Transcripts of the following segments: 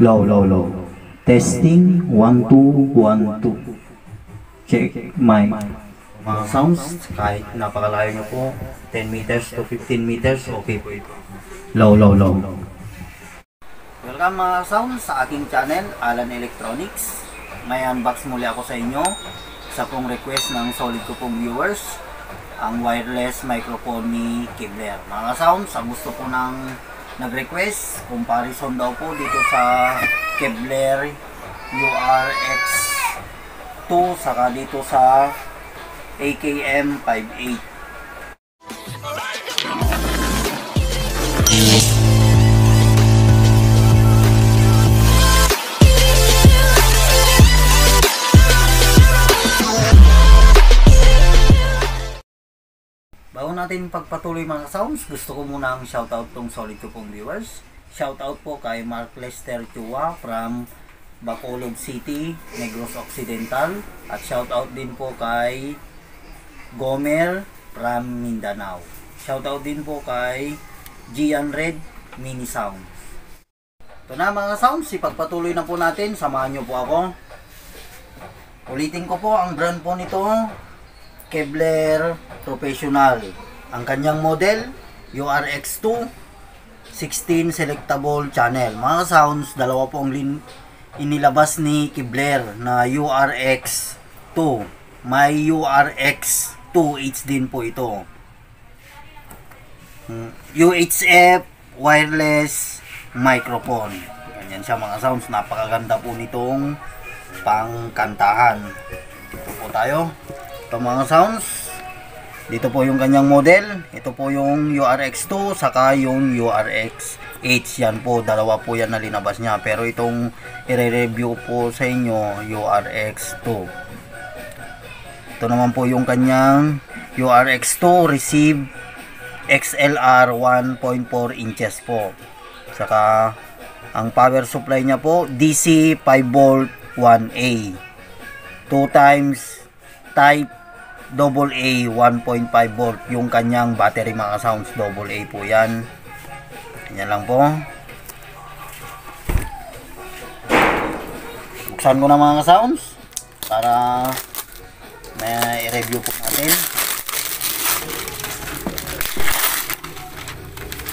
Low, low, low. Testing, 1, 2, 1, 2. Check, mic. Mga sounds, kahit napakalayo nyo po, 10 meters to 15 meters, okay po ito. Low, low, low. Welcome mga sounds sa aking channel, Alan Electronics. May unbox muli ako sa inyo. Sa pong request ng solid ko pong viewers, ang wireless microphone ni Kevlar. Mga sounds, ang gusto po ng nag-request, comparison daw po dito sa Kevlar URX2 saka dito sa AKM 58. Bago natin pagpatuloy mga sounds, gusto ko muna ang shoutout tong solid ko pong viewers. Shoutout po kay Mark Lester Chua from Bacolod City, Negros Occidental. At shoutout din po kay Gomer from Mindanao. Shoutout din po kay Gian Red Mini Sounds. Ito na mga sounds, ipagpatuloy na po natin. Samahan nyo po ako. Ulitin ko po ang brand po nito, Kevlar Professional. Ang kanyang model, URX2 16 selectable channel. Mga sounds, dalawa po ang inilabas ni Kevlar na URX2. May URX2H din po ito. UHF wireless microphone. Ganyan siya mga sounds. Napakaganda po nitong pangkantahan. Ito po tayo. Ito mga sounds, dito po yung kanyang model. Ito po yung URX2 saka yung URX8. Yan po, dalawa po yan na linabas niya. Pero itong i-review po sa inyo, URX2. Ito naman po yung kanyang URX2 receive XLR 1.4 inches po. Saka ang power supply niya po DC 5 volt 1A 2 times type AA 1.5 volt yung kanyang battery mga sounds. AA po yan. Ganyan lang po. Buksan ko na mga sounds para may i-review po natin.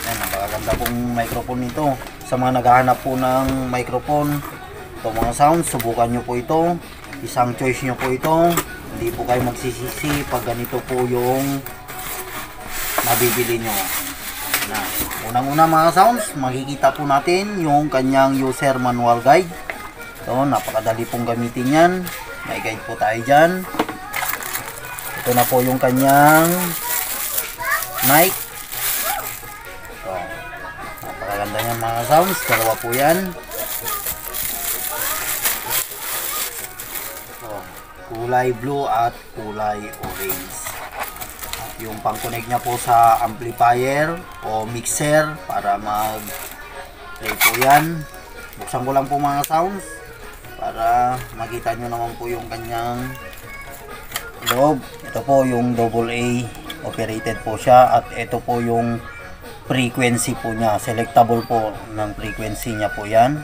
Yan, napakaganda pong microphone nito. Sa mga naghahanap po ng microphone, ito mga sounds, subukan nyo po ito. Isang choice nyo po ito. Hindi po kayo magsisisi pag ganito po yung mabibili nyo. Unang-una mga sounds, makikita po natin yung kanyang user manual guide. Ito, napakadali pong gamitin yan. May guide po tayo dyan. Ito na po yung kanyang mic. Ito, napakaganda yan mga sounds. Dalawa po yan. Kulay blue at kulay orange. Yung pang-connect niya po sa amplifier o mixer para mag-play po yan. Buksan ko lang po mga sounds para makita nyo naman po yung kanyang loob. Ito po yung AA operated po siya at ito po yung frequency po niya. Selectable po ng frequency niya po yan.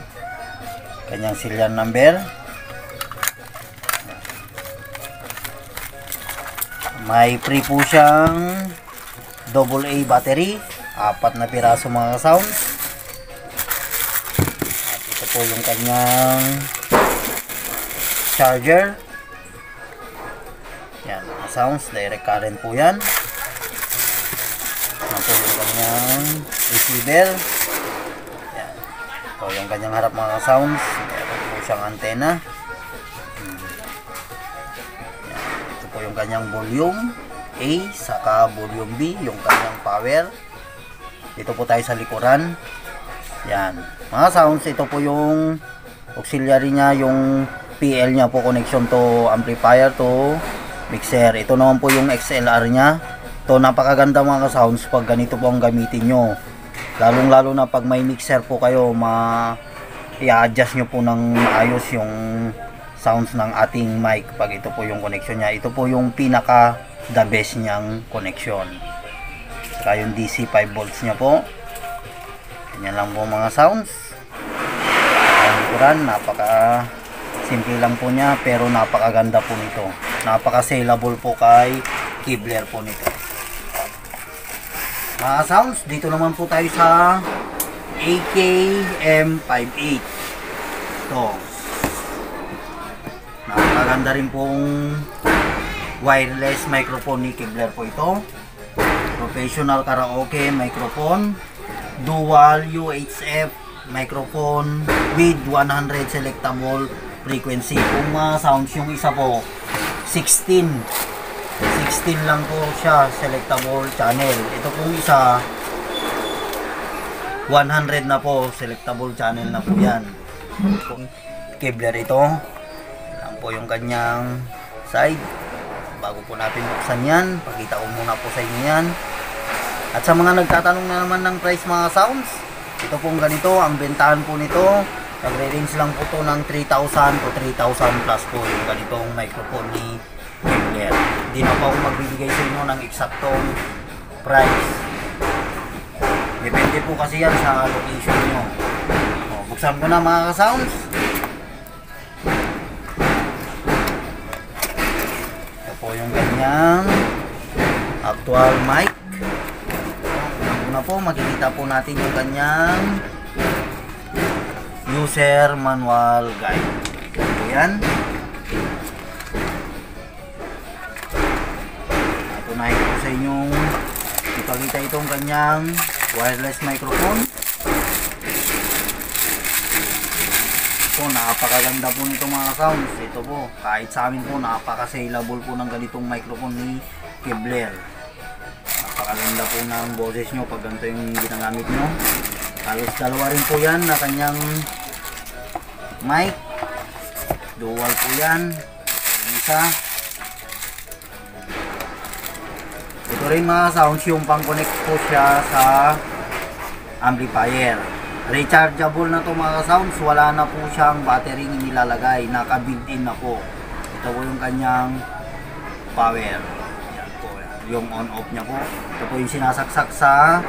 Kanyang serial number. May free po siyang AA battery, 4 na piraso mga sounds. At ito po yung kanyang charger. Yan, mga sounds, direct current po yan. Yan po yung kanyang receiver. Yan. Ito yung kanyang harap mga sounds. Meron po siyang antena. Yung kanyang volume A saka volume B, yung kanyang power. Dito po tayo sa likuran. Yan mga sounds, ito po yung auxiliary niya, yung PL niya po, connection to amplifier to mixer. Ito naman po yung XLR niya. Ito, napakaganda mga sounds pag ganito po ang gamitin nyo, lalong lalo na pag may mixer po kayo, i-adjust nyo po ng ayos yung sounds ng ating mic pag ito po yung connection niya. Ito po yung pinaka the best niyang connection. Saka yung DC 5 volts niya po. Ganyan lang po mga sounds. brand, napaka simple lang po niya pero napakaganda po nito. Napaka saleable po kay Kevlar po nito. Mga sounds, dito naman po tayo sa AKM58. Ito. Napakaganda rin pong wireless microphone ni Kevlar po ito. Professional karaoke microphone, dual UHF microphone with 100 selectable frequency. Kung mga sounds, yung isa po 16 lang po siya selectable channel. Ito pong isa 100 na po selectable channel na po yan. Kevlar ito. Yan po yung kanyang side. Bago po natin buksan yan, pakita ko muna po sa inyo yan. At sa mga nagtatanong na naman ng price mga sounds, ito pong ganito, ang bentahan po nito, nagre-range lang po to ng 3,000 to 3,000 plus po yung ganitong microphone ni Kevlar. Hindi na po ako magbibigay sa inyo ng eksaktong price. Depende po kasi yan sa location nyo. O, buksan ko na mga sounds. Ito po yung ganyang actual mic. Una po, makikita po natin yung kanyang user manual guide. Ito yan. Ito na ito sa inyong ipakita itong kanyang wireless microphone. Ito, napakaganda po nito mga sounds. Ito po, kahit sa amin po, napaka-saleable po ng ganitong microphone ni Kevlar. Napakaganda po ng boses nyo pag ganito yung ginagamit nyo. Halos dalawa rin po yan na kanyang mic. Dual po yan. Yung isa. Ito rin mga sounds, yung pang-connect po siya sa amplifier. Rechargeable na to mga sounds. Wala na po siyang battery nilalagay. Naka-built-in na po. Ito po yung kanyang power. Yung on-off niya po. Ito po yung sinasaksak sa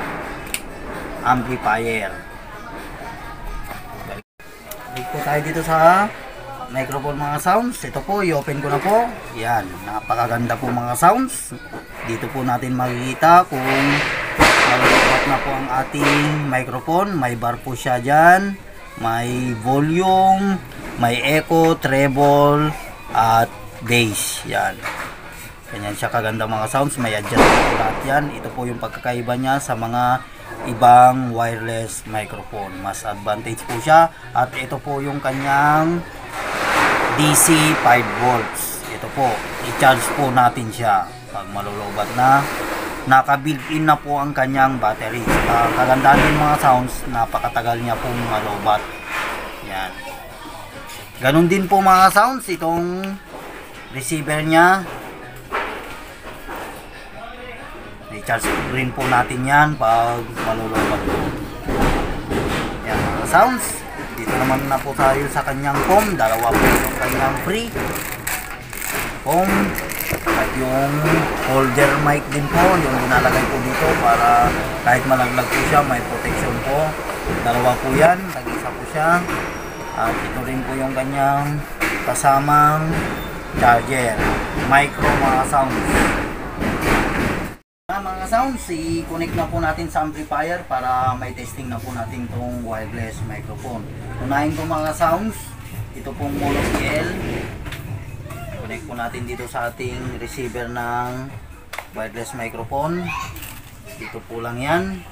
amplifier. Balik po tayo dito sa microphone mga sounds. Ito po, i-open ko na po. Yan, napakaganda po mga sounds. Dito po natin makikita kung malulupat na po ang ating microphone. May bar po siya dyan. May volume, may echo, treble, at bass. Yan. Ganyan siya kaganda mga sounds. May adjust po lahat yan. Ito po yung pagkakaiba niya sa mga ibang wireless microphone. Mas advantage po siya. At ito po yung kanyang DC 5 volts. Ito po, i-charge po natin siya pag malulubat na. Naka-built-in na po ang kanyang battery. Kagandaan din mga sounds, napakatagal niya pong malubat. Yan. Ganon din po mga sounds, itong receiver niya. I-charge rin po natin yan pag malulubat po. Yan mga sounds. Dito naman na po tayo sa kanyang foam. Dalawa po yung kanyang free foam. At yung holder mic din po. Yung nilalagay po dito para kahit malaglag po siya, may protection po. Dalawa po yan. Tag-isa po siya. At ito rin po yung kanyang kasamang charger. Micro mga sounds. Mga sounds, i-connect na po natin sa amplifier para may testing na po natin itong wireless microphone. Unahin po mga sounds, ito pong mono PL. Connect po natin dito sa ating receiver ng wireless microphone. Dito po lang yan.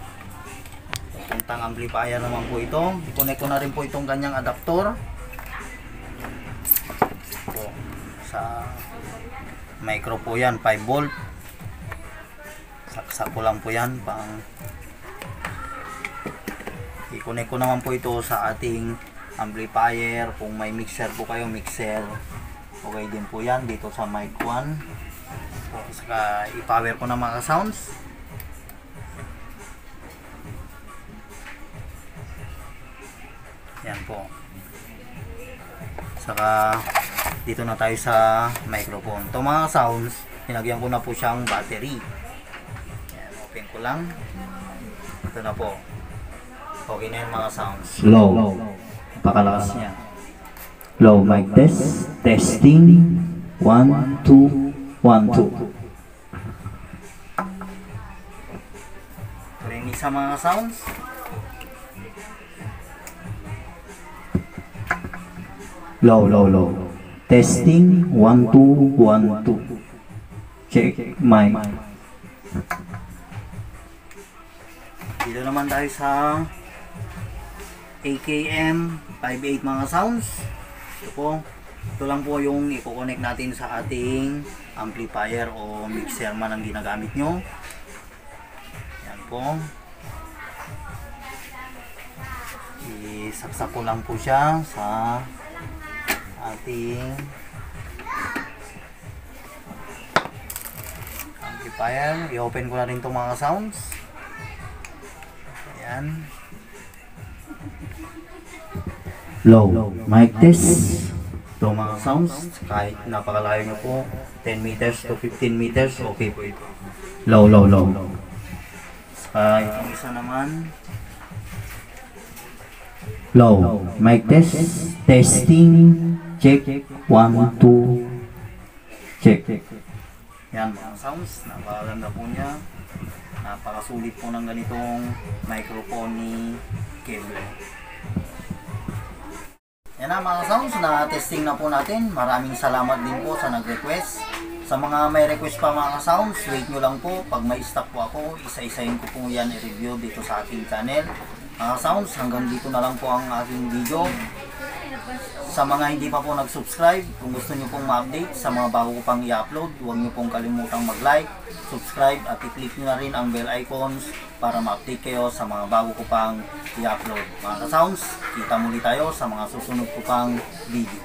Puntang amplifier naman po ito. I-connect ko na rin po itong kanyang adapter. Po, sa micro po yan, 5 volt. Saksak ko lang po yan pang i-connect ko naman po ito sa ating amplifier. Kung may mixer po kayo, mixer okay din po yan dito sa mic 1. Saka i-power ko na mga sounds. Yan po. Saka dito na tayo sa microphone. Ito mga sounds, hinagyan ko na po siyang battery. Open ko lang. Ito na po. Okay na yung mga sounds. Low. Pakalakas niya. Low mic test. Testing. 1, 2, 1, 2. Rinig sa mga sounds. Low. Testing. 1, 2, 1, 2. Check mic. Dito naman tayo sa AKM 58 mga sounds. Ito lang po yung i-connect natin sa ating amplifier o mixer man ang ginagamit nyo. Yan po. Isaksak ko lang po siya sa ating amplifier. I-open ko na rin itong mga sounds. Ayan. Low mic test. Ito mga sounds, kahit napakalayo nyo po, 10 meters to 15 meters, okay po ito. Low. Saka itong isa naman. Low mic test. Testing. Check. 1, 2. Check. Yan mga sounds, napakaganda po niya. Napakasulit po ng ganitong microphone ni Cable. Yan na mga sounds, na testing na po natin. Maraming salamat din po sa nag-request. Sa mga may request pa mga sounds, wait nyo lang po. Pag may stock po ako, isa-isahin ko po yan i-review dito sa aking channel. Mga sounds, hanggang dito na lang po ang aking video. Sa mga hindi pa po nag-subscribe, kung gusto nyo pong ma-update sa mga bago ko pang i-upload, huwag nyo pong kalimutang mag-like, subscribe at i-click nyo na rin ang bell icons para ma-update kayo sa mga bago ko pang i-upload. Mga ka-sounds, kita muli tayo sa mga susunod ko pang video.